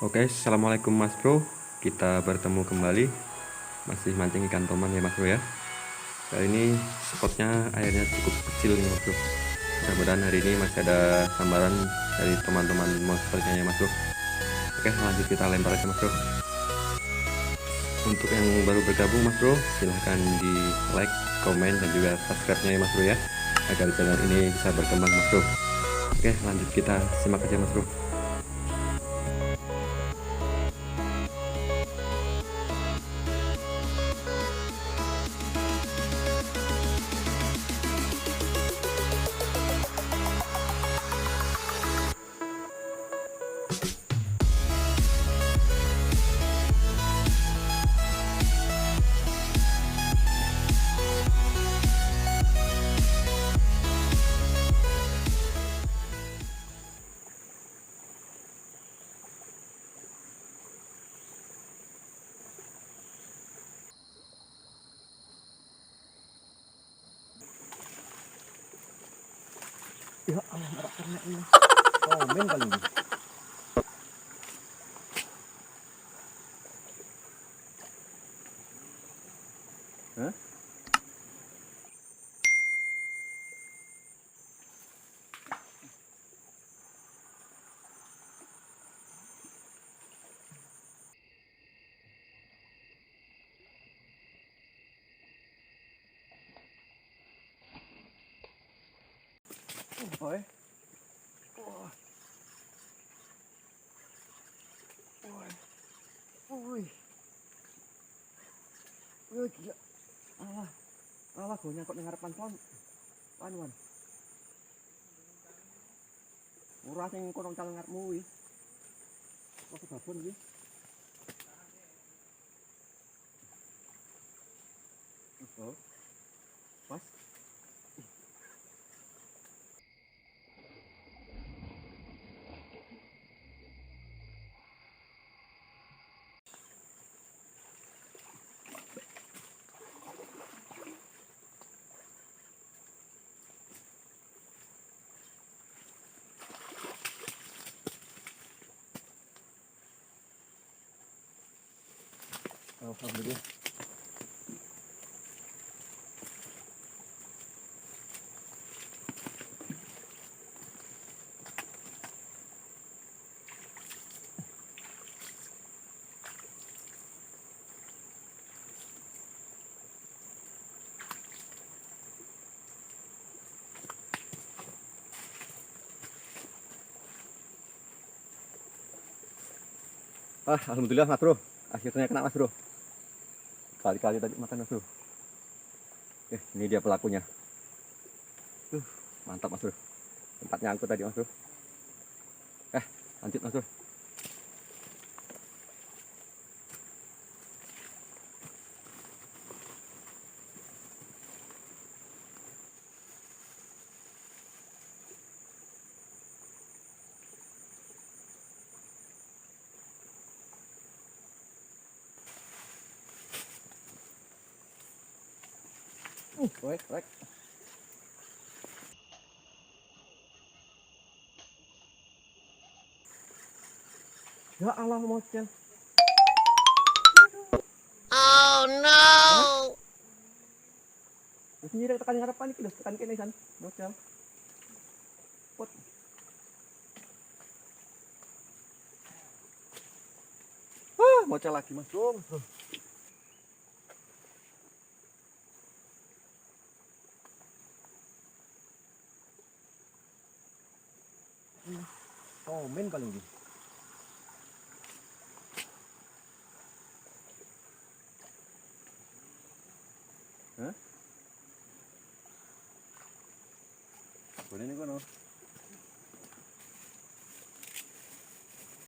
Oke, assalamualaikum Mas Bro. Kita bertemu kembali, masih mancing ikan toman ya Mas Bro ya. Kali ini spotnya airnya cukup kecil nih Mas Bro. Mudah-mudahan hari ini masih ada sambaran dari teman-teman monsternya ya Mas Bro. Oke, lanjut kita lempar aja Mas Bro. Untuk yang baru bergabung Mas Bro, silahkan di like, komen, dan juga subscribe-nya ya Mas Bro ya, agar channel ini bisa berkembang Mas Bro. Oke, lanjut kita simak aja Mas Bro. Ya Allah, nggak kena ini. Komen kali ini. Hah? Oi. Wah. Woi. Woi. Woi, gila. Alah. Alah, gue nyangkut di ngarepan pohon. Wan. Ora sing kono calon ngarepmu kuwi. Kok babon iki? Oh. Pas. Alhamdulillah. Alhamdulillah Mas Bro. Akhirnya kena Mas Bro. Kali-kali tadi makan Mas Bro. Ini dia pelakunya. Mantap Mas Bro. Tempat nyangkut tadi Mas Bro. Lanjut Mas Bro. Baik. Ya Allah, mocel. Oh no! Wis nyirek tekan ngarepan iki lho, tekan kene san. Mocel. Pot. Mocel lagi Mas Bro. Komen paling ini. Hah? Boleh nih kono.